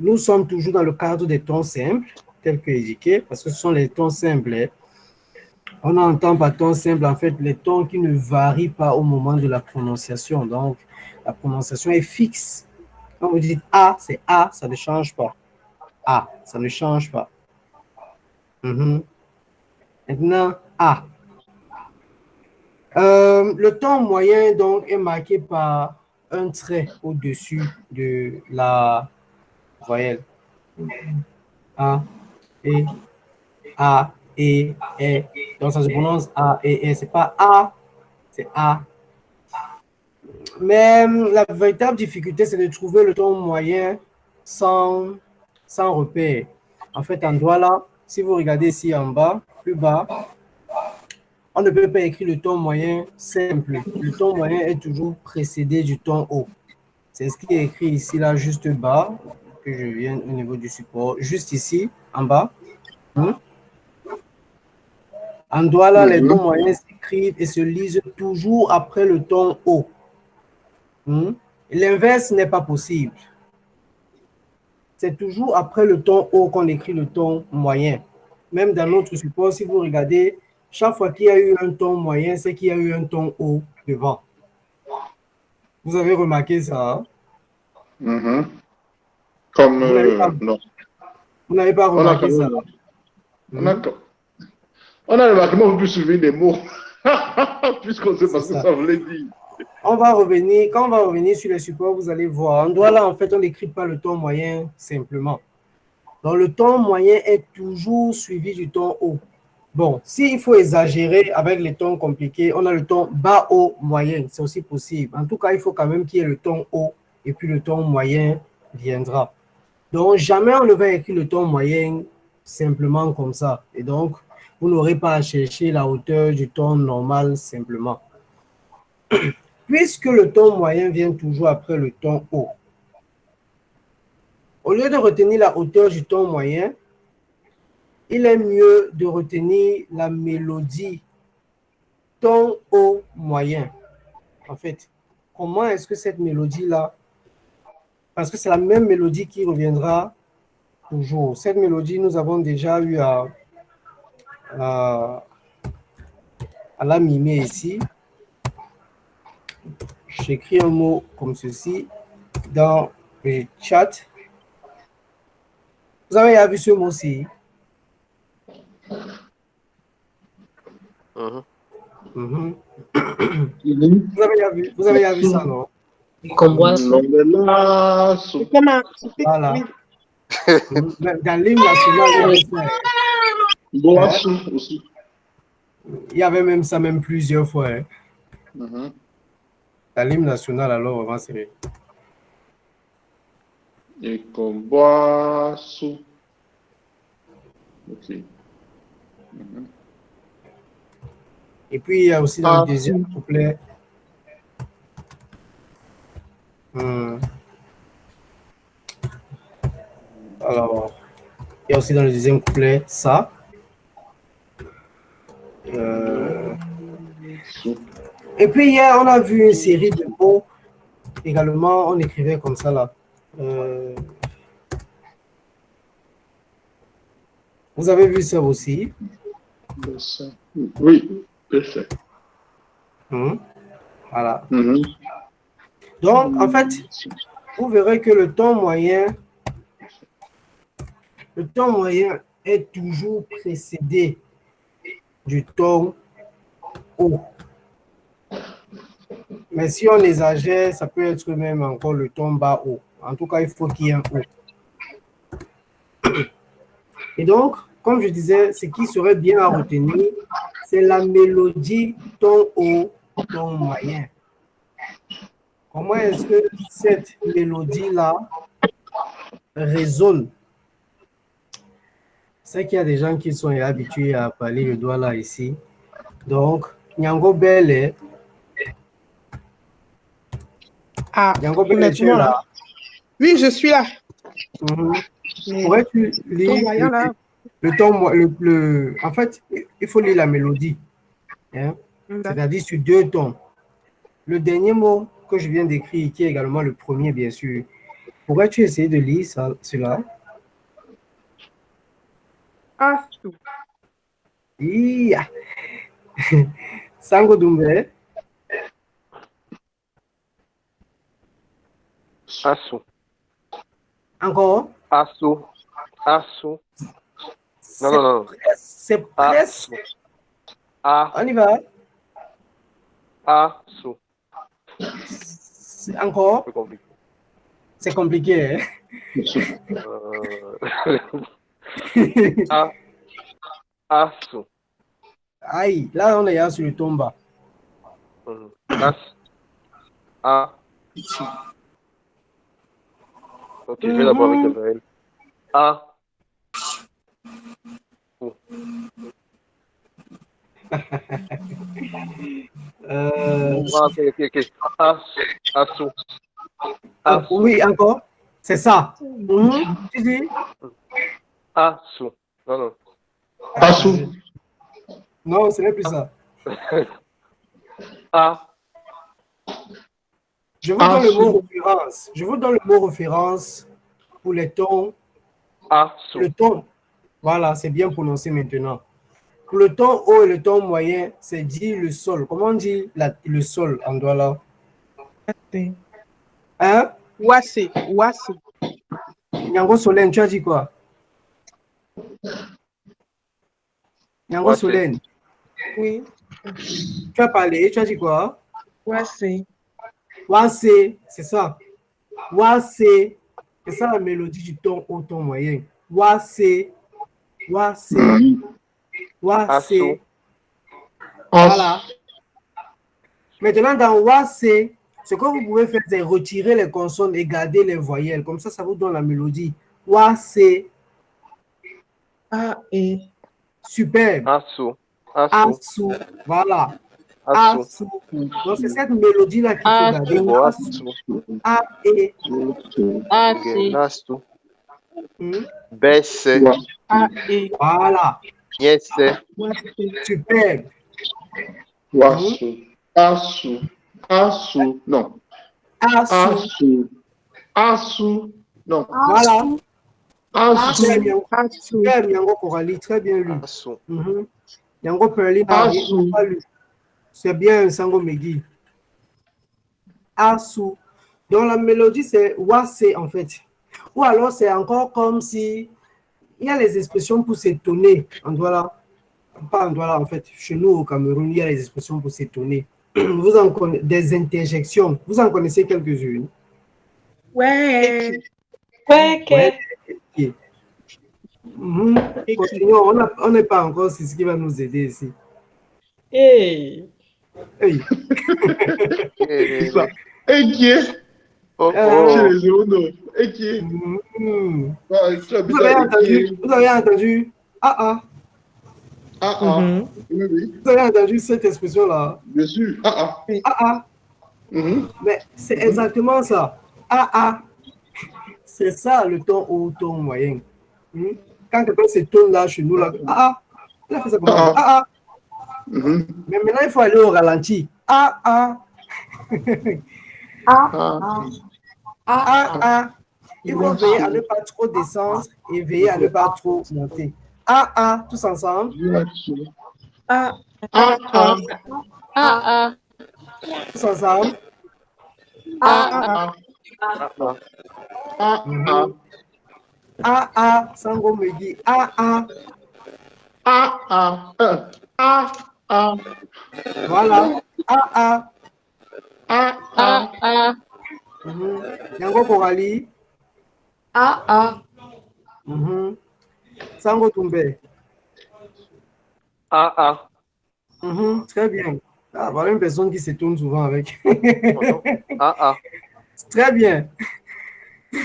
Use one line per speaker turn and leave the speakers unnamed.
nous sommes toujours dans le cadre des tons simples, tels que indiqués, parce que ce sont les tons simples. Hein. On entend par ton simple, en fait, les tons qui ne varient pas au moment de la prononciation. Donc, la prononciation est fixe. Quand vous dites A, c'est A, ça ne change pas. A, ça ne change pas. Maintenant, A. Le ton moyen, donc, est marqué par un trait au-dessus de la voyelle. A, E, A, E, E. Donc, ça se prononce A, E, E. C'est pas A, c'est A. Mais la véritable difficulté, c'est de trouver le ton moyen sans repère. En fait, en Douala, si vous regardez ici en bas, plus bas, on ne peut pas écrire le ton moyen simple. Le ton moyen est toujours précédé du ton haut. C'est ce qui est écrit ici, là, juste bas, que je viens au niveau du support. Juste ici, en bas. En Douala, les tons moyens s'écrivent et se lisent toujours après le ton haut. L'inverse n'est pas possible. C'est toujours après le ton haut qu'on écrit le ton moyen. Même dans notre support, si vous regardez, chaque fois qu'il y a eu un ton moyen, c'est qu'il y a eu un ton haut devant. Vous avez remarqué ça?
Hein? Comme non.
Vous n'avez pas remarqué ça?
On a remarqué, mais on peut souvenir des mots, puisqu'on sait pas ce que ça voulait dire.
Quand on va revenir sur les supports, vous allez voir. En Douala, en fait, on n'écrit pas le ton moyen simplement. Donc, le ton moyen est toujours suivi du ton haut. Bon, s'il faut exagérer avec les tons compliqués, on a le ton bas, haut, moyen. C'est aussi possible. En tout cas, il faut quand même qu'il y ait le ton haut et puis le ton moyen viendra. Donc, jamais on ne va écrire le ton moyen simplement comme ça. Et donc, vous n'aurez pas à chercher la hauteur du ton normal simplement. Puisque le ton moyen vient toujours après le ton haut, au lieu de retenir la hauteur du ton moyen, il est mieux de retenir la mélodie ton haut moyen. En fait, comment est-ce que cette mélodie-là, parce que c'est la même mélodie qui reviendra toujours. Cette mélodie, nous avons déjà eu à la mimer ici. J'écris un mot comme ceci dans le chat. Vous avez vu ce mot-ci? Vous avez vu ça, non?
Voilà.
Dans l'hymne national, il y avait même ça même plusieurs fois. Hein. Dans l'hymne national, alors, avant, c'est...
Et qu'on boit sous. Ok.
Et puis, il y a aussi dans le deuxième couplet. Alors, il y a aussi dans le deuxième couplet ça. Et puis, hier, on a vu une série de mots. Également, on écrivait comme ça là. Vous avez vu ça aussi?
Oui, c'est
Voilà. Donc, en fait, vous verrez que le ton moyen est toujours précédé du ton haut. Mais si on exagère, ça peut être même encore le ton bas haut. En tout cas, il faut qu'il y ait un haut. Et donc, comme je disais, ce qui serait bien à retenir, c'est la mélodie ton haut, ton moyen. Comment est-ce que cette mélodie-là résonne? C'est qu'il y a des gens qui sont habitués à parler le doigt là ici. Donc, Nyango Bele.
Nyango Bele, tu es là? Oui, je suis là.
Pourrais-tu lire le ton, en fait, il faut lire la mélodie. Hein? C'est-à-dire sur deux tons. Le dernier mot que je viens d'écrire, qui est également le premier, bien sûr, Pourrais-tu essayer de lire cela?
Asu.
Iya. Sango Doumbé.
Asu.
Encore?
Asu. Asu. Non.
C'est presque. On y va.
Asu.
Encore?
C'est compliqué.
C'est compliqué.
Hein? Asu.
Aïe, là on est sur le tomba.
Ok, je vais d'abord avec Gabriel. Ok. Asu.
Oui, encore. C'est ça. Tu dis?
Asu. Non.
Asu.
Non, ce n'est plus ça. Je vous donne le mot référence. Je vous donne le mot référence pour les tons. Le ton. Voilà, c'est bien prononcé maintenant. Pour le ton haut et le ton moyen, c'est dit le sol. Comment on dit le sol en Douala? Hein?
Wase.
Nyango Solène, tu as dit quoi? Nyango Solène.
Oui.
Tu as parlé, tu as dit quoi?
Wase,
c'est ça. Wase, c'est ça la mélodie du ton haut, ton moyen. Wase. Voilà. Maintenant, dans Wase, ce que vous pouvez faire, c'est retirer les consonnes et garder les voyelles. Comme ça vous donne la mélodie. Wase. Superbe. Asu. Voilà. Asu. Donc, c'est cette mélodie-là qu'il faut garder.
Asu. Baisse.
Voilà.
Yes.
Superbe.
Asu. Non. Asu. Non.
Voilà.
Asu.
Superbe, Yango Coralie, très bien lu. Yango Perli, c'est bien Sango Megui. Asu. Donc la mélodie, c'est Wase en fait. Ou alors c'est encore comme si il y a les expressions pour s'étonner en Douala. Pas en Douala en fait. Chez nous au Cameroun, il y a les expressions pour s'étonner. Vous en connaissez des interjections. Vous en connaissez quelques-unes?
Ouais.
Continuons. On n'est pas encore sur ce qui va nous aider ici.
Hey.
Qui est?
Vous avez entendu? Vous avez entendu cette expression-là?
Bien sûr.
Mais c'est exactement ça. C'est ça le ton haut, ton moyen. Quand quelqu'un se tourne là chez nous, là, il a fait ça comme ça. Mais maintenant, il faut aller au ralenti. Il faut veiller à ne pas trop descendre et veiller à ne pas trop monter. Tous ensemble. Tous ensemble. Sango me dit Voilà. Yango Coralie. Sango Toumbe. Très bien. Voilà une personne qui se tourne souvent avec. Très bien.